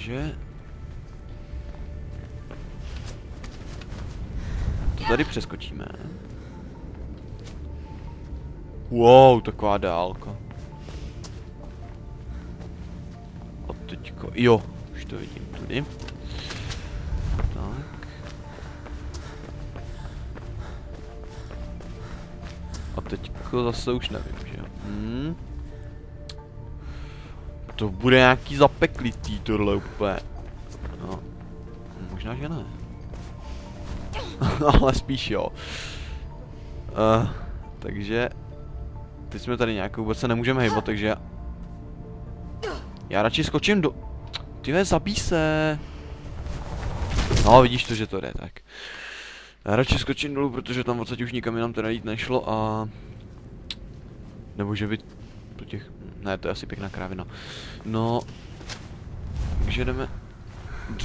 Takže... To tady přeskočíme. Wow, taková dálka. A teďko, jo, už to vidím tudy. Tak. A teďko zase už nevím, že jo. To bude nějaký zapeklitý tohle úplně. No. Možná, že ne. Ale spíš jo. Takže... Teď jsme tady nějakou, vůbec se nemůžeme hýbat, takže... Já radši skočím do... Tyhle, zabij se. No, vidíš to, že to jde, tak. Já radši skočím dolů, protože tam odsaď už nikam jinam teda jít nešlo a... Nebo že by... Do těch... Ne, to je asi pěkná krávina. No... Takže jdeme...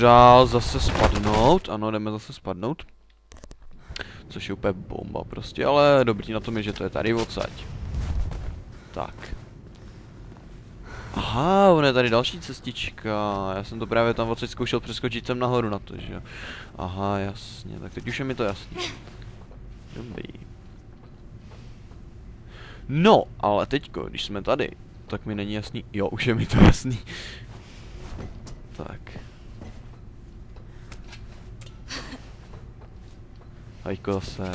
Dál zase spadnout, ano, jdeme zase spadnout. Což je úplně bomba prostě, ale dobrý na tom je, že to je tady odsaď. Tak. Aha, on je tady další cestička. Já jsem to právě tam odsaď zkoušel přeskočit sem nahoru na to, že jo. Aha, jasně, tak teď už je mi to jasný. Dobrý. No, ale teďko, když jsme tady, tak mi není jasný. Jo, už je mi to jasný. Tak. Hajko zase.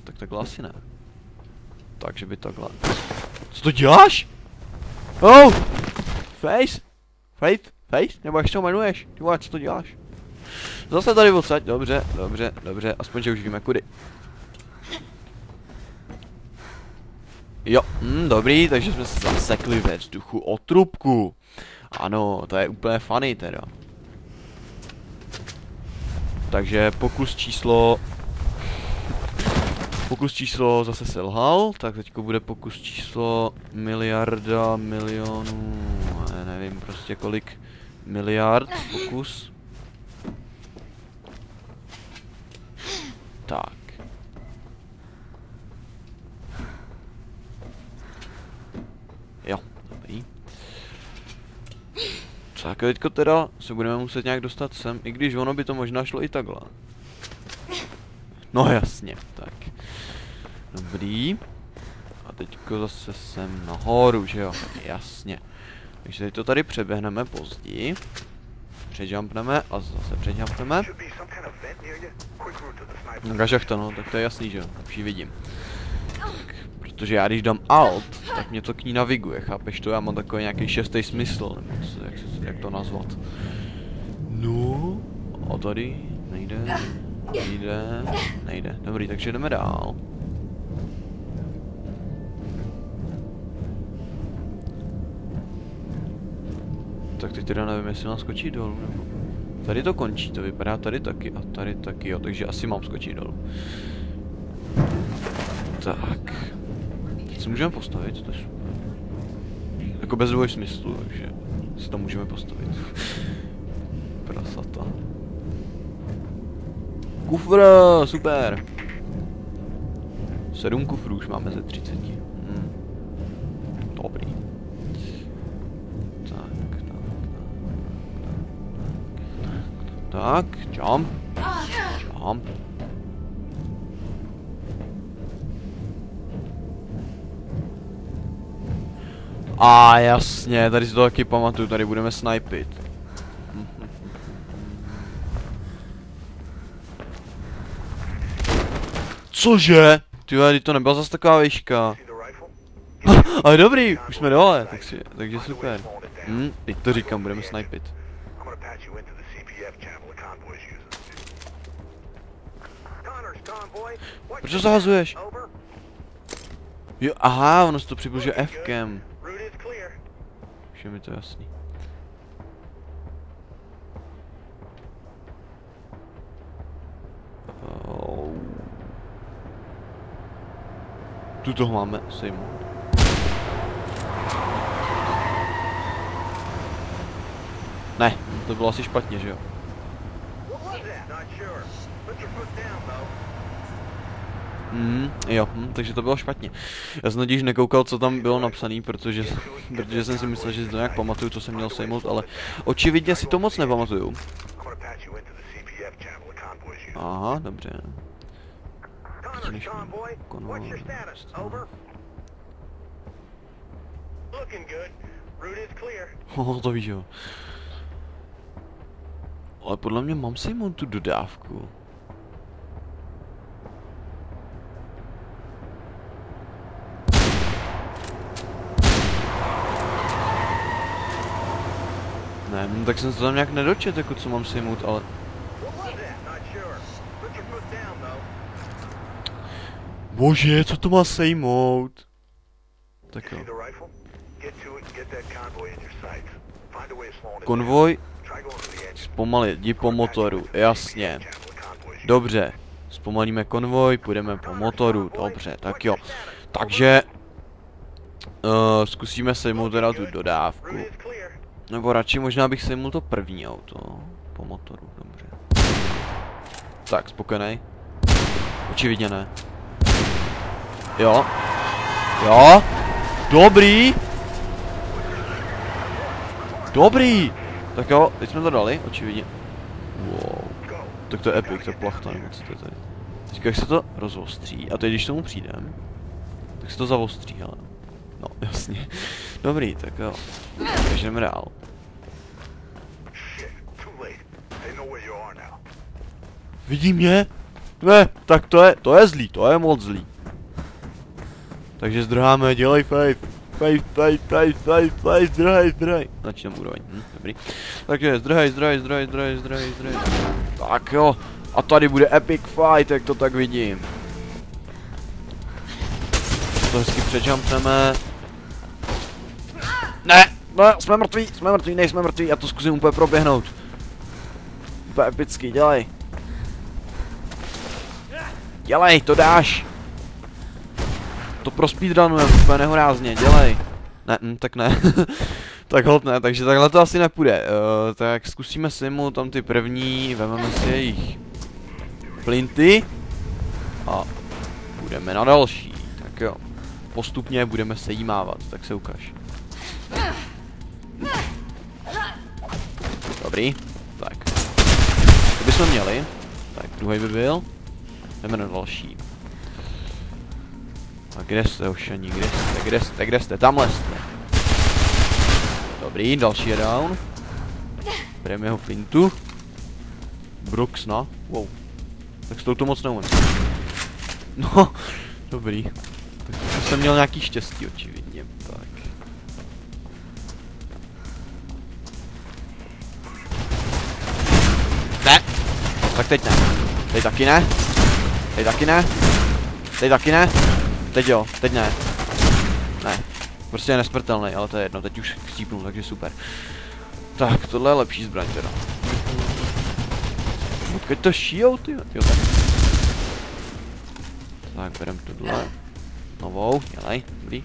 Tak takhle asi ne. Takže by takhle. Co to děláš? Oh! Face? Faith? Face? Nebo jak se to jmenuješ? Ty vole, co to děláš? Zase tady odsaď. Dobře, dobře, dobře. Aspoň, že už víme kudy. Jo, dobrý, takže jsme se zasekli ve vzduchu o trubku. Ano, to je úplně funny teda. Takže pokus číslo zase selhal, tak teďko bude pokus číslo miliarda, milionů, nevím prostě kolik miliard pokus. Tak. Jo, dobrý. Tak teďko teda se budeme muset nějak dostat sem, i když ono by to možná šlo i takhle. No jasně, tak. Dobrý. A teďko zase sem nahoru, že jo, jasně. Takže teď to tady přeběhneme později. Předjumpneme a zase předjumpneme. No šachta, no, tak to je jasný, že jo, už ji vidím. Tak, protože já když dám alt, tak mě to k ní naviguje, chápeš to? Já mám takový nějaký šestý smysl, nebo co, jak to nazvat. No, a tady nejde. Nejde. Dobrý, takže jdeme dál. Tak teď teda nevím, jestli mám skočit dolů, nebo... Tady to končí, to vypadá tady taky a tady taky, jo, takže asi mám skočit dolů. Tak. Teď se můžeme postavit, to je super. Jako bez dvoj smyslu, takže si to můžeme postavit. Prasata. Kufr, super. 7 kufrů už máme ze 30. Dobrý. Tak, jump. Jump. A jasně, tady si to taky pamatuju, tady budeme snipit. Cože? Tyhle, to nebyla zase taková výška. Ale dobrý, už jsme dole, takže super. Teď to říkám, budeme snipit. Proč to zahazuješ? Jo, aha, ono se to přibližuje F-kem. Už je mi to jasný. Tu toho máme sejmout. Ne, to bylo asi špatně, že jo? Jo, takže to bylo špatně. Já jsem totiž nekoukal, co tam bylo napsané, protože jsem si myslel, že si to nějak pamatuju, co jsem měl sejmout, ale očividně si to moc nepamatuju. Aha, dobře. To víš jo. Ale podle mě mám sejmout tu dodávku. Ne, tak jsem se tam nějak nedočet, jako co mám sejmout, ale... Bože, co to má sejmout? Tak jo. Konvoj. Zpomalit, jdi po motoru, jasně. Dobře. Zpomalíme konvoj, půjdeme po motoru, dobře, tak jo. Takže... zkusíme sejmout teda tu dodávku. Nebo radši možná bych sejmul to první auto. Po motoru, dobře. Tak, spokojený. Očividně ne. Jo. Jo. Dobrý. Dobrý. Tak jo, teď jsme to dali, očividně. Wow. Tak to je epic, to je plachta, nebo co to je tady. Teďka jak se to rozostří, a teď když tomu přijdem, tak se to zavostří, ale. No, jasně. Dobrý, tak jo. Takže jdeme dál. Vidí mě? Ne, tak to je zlý, to je moc zlý. Takže zdrháme, dělej fave. Fave, zdrhej. Začneme úroveň, dobrý. Takže zdrhej. Tak jo, a tady bude epic fight, jak to tak vidím. To hezky předjumpneme. Ne, jsme mrtví, nejsme mrtví, já to zkusím úplně proběhnout. Úplně epický, dělej. Dělej, to dáš. To pro speedrunujeme úplně nehorázně, dělej. Ne, tak ne. Tak hod ne, takže takhle to asi nepůjde. Tak zkusíme si mu tam ty první, vezmeme si jejich flinty. A půjdeme na další, tak jo. Postupně budeme se jí mávat, tak se ukaž. Dobrý, tak. To bychom měli. Tak, druhý by byl. Jdeme na další. A kde jste, ošaní, kde jste, tamhle jste. Dobrý, další je down. Bereme jeho fintu. Bruxna, wow. Tak s touto moc neumím. No, dobrý. Tak to jsem měl nějaký štěstí, očividně, tak. Ne! Tak teď ne. Teď taky ne. Teď taky ne. Teď taky ne. Teď jo, teď ne. Ne. Prostě je nesmrtelný, ale to je jedno, teď už chcípnu, takže super. Tak, tohle je lepší zbraň teda. Odkud to šijou, ty? Jo, tak. Tak, berem tohle. Novou, dělej, dobrý.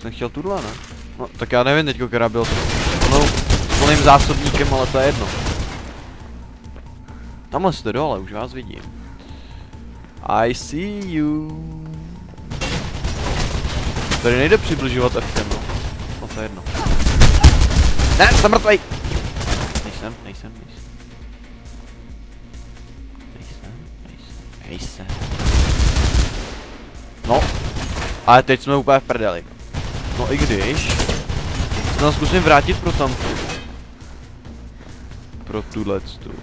Jsem chtěl tuhle, ne? No, tak já nevím teďko, která byl s plným zásobníkem, ale to je jedno. Tamhle jste dole, už vás vidím. I see you. Tady nejde přibližovat F-kem, no. No to je jedno. Ne, jsem mrtvej! Nejsem. No. Ale teď jsme úplně v prdeli. No i když. Se tam zkusím vrátit pro tamtu. Pro tuhletu.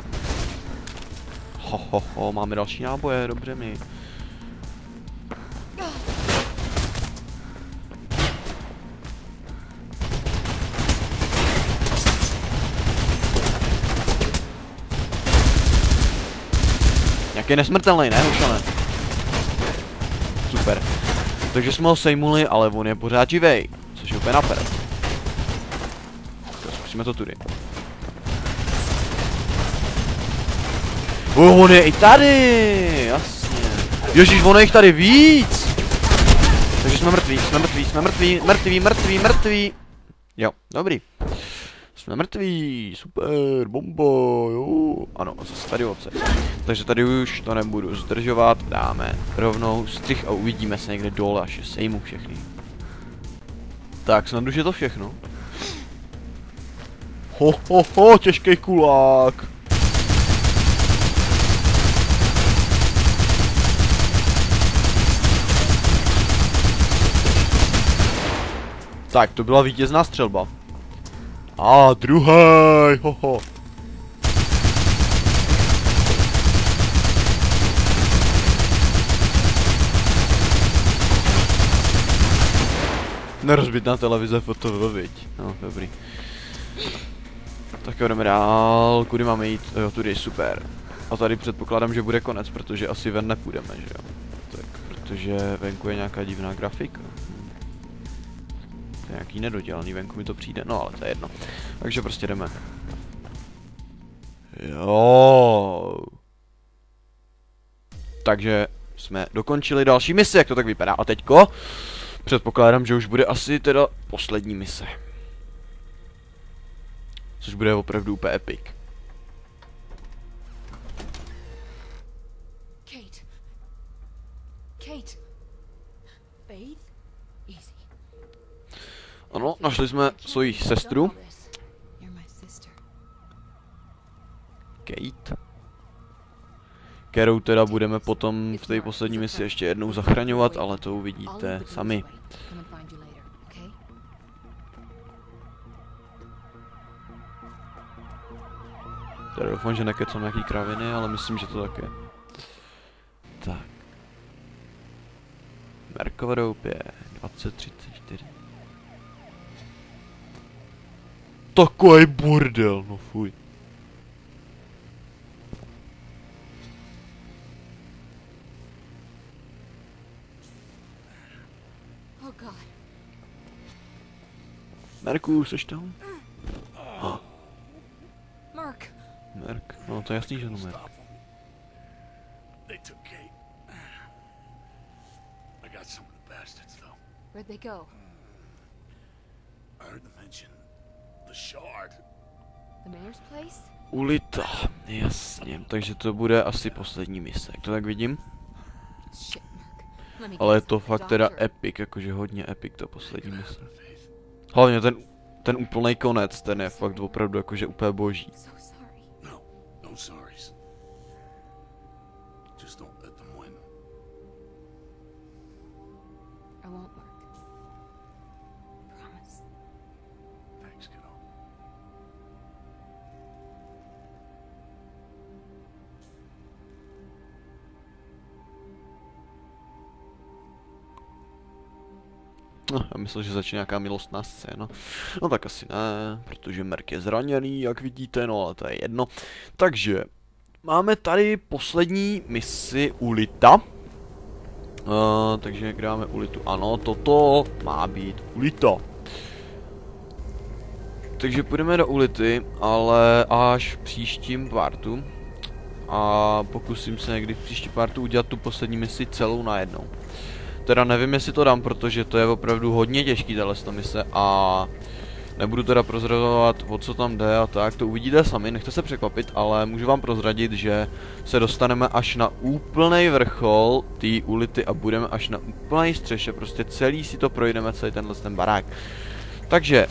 Ho, máme další náboje, dobře mi. Jak je nesmrtelný, ne, Hušane? Super. Takže jsme ho sejmuli, ale on je pořád živej. Což je úplně naper. Zkusíme to tudy. On je i tady, jasně. Ježíš, ono je jich tady víc. Takže jsme mrtví. Jo, dobrý. Jsme mrtví, super, bombo, jo. Ano, a zase tady odsek. Takže tady už to nebudu zdržovat, dáme rovnou střih a uvidíme se někde dole, až je sejmu všechny. Tak, snad už je to všechno. Ho, těžký kulák. Tak, to byla vítězná střelba. A druhý, hoho. Nerozbitná televize foto, viď. No, dobrý. Tak jo, jdeme dál. Kudy máme jít? Jo, tudy, super. A tady předpokládám, že bude konec, protože asi ven nepůjdeme, že jo. Tak, protože venku je nějaká divná grafika. To je nějaký nedodělaný, venku mi to přijde, no ale to je jedno. Takže prostě jdeme. Jo. Takže jsme dokončili další mise, jak to tak vypadá. A teďko předpokládám, že už bude asi teda poslední mise. Což bude opravdu úplně epic. Kate. Faith? Easy. Ano, našli jsme svoji sestru. Kate. Kterou teda budeme potom v té poslední misi ještě jednou zachraňovat, ale to uvidíte sami. Teda doufám, že nekecám nějaký kraviny, ale myslím, že to tak je. Tak. Merkova doupě, 2034. Takový bordel, no fuj. Merku, seš tam? Merk, no to je jasný, že no Merk. Where'd they go? I heard them mention the Shard. The mayor's place? Ulita, jasně, takže to bude asi poslední mise, jak to tak vidím. Shit, Mark. Let me Ale je guess. to The fakt teda doctor. epic, jakože hodně epic to poslední mise. Hlavně ten úplný konec, ten je fakt opravdu jakože úplně boží. So sorry. No sorries. Just don't let them win. I won't, Mark. Promise. Thanks, kiddo. No, já myslel, že začne nějaká milostná scéna. No tak asi ne, protože Merk je zraněný, jak vidíte, no ale to je jedno. Takže, máme tady poslední misi Ulita. Takže kde máme Ulitu? Ano, toto má být Ulita. Takže půjdeme do Ulity, ale až v příštím partu. A pokusím se někdy v příštím partu udělat tu poslední misi celou najednou. Teda nevím, jestli to dám, protože to je opravdu hodně těžký tahle mise a nebudu teda prozrazovat, o co tam jde a tak, to uvidíte sami, nechte se překvapit, ale můžu vám prozradit, že se dostaneme až na úplný vrchol té Ulity a budeme až na úplný střeše, prostě celý si to projdeme, celý ten barák. Takže,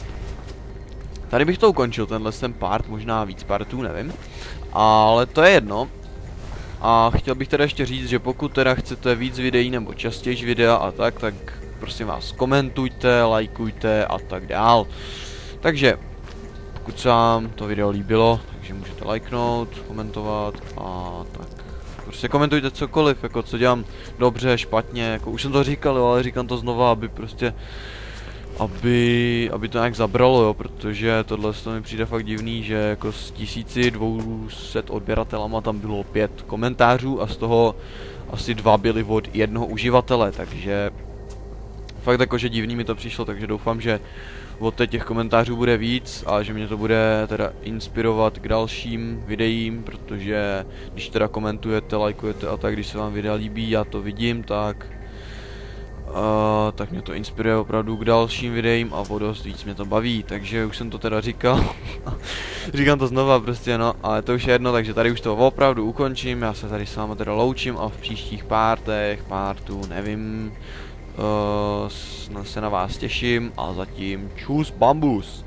tady bych to ukončil, tenhle part, možná víc partů, nevím, ale to je jedno. A chtěl bych teda ještě říct, že pokud teda chcete víc videí nebo častěji videa a tak prosím vás komentujte, lajkujte a tak dál. Takže, pokud se vám to video líbilo, takže můžete lajknout, komentovat a tak. Prostě komentujte cokoliv, jako co dělám dobře, špatně, jako už jsem to říkal, jo, ale říkám to znova, aby prostě aby to nějak zabralo, jo, protože tohle to mi přijde fakt divný, že jako z 1200 odběratelama tam bylo 5 komentářů a z toho asi 2 byly od jednoho uživatele, takže fakt jakože divný mi to přišlo, takže doufám, že od těch komentářů bude víc a že mě to bude teda inspirovat k dalším videím, protože když teda komentujete, lajkujete a tak, když se vám videa líbí, já to vidím, tak Tak mě to inspiruje opravdu k dalším videím a o dost víc mě to baví, takže už jsem to teda říkal. Říkám to znova prostě, no, ale to už je jedno, takže tady už to opravdu ukončím, já se tady s váma teda loučím a v příštích pártů, nevím, se na vás těším a zatím čus bambus.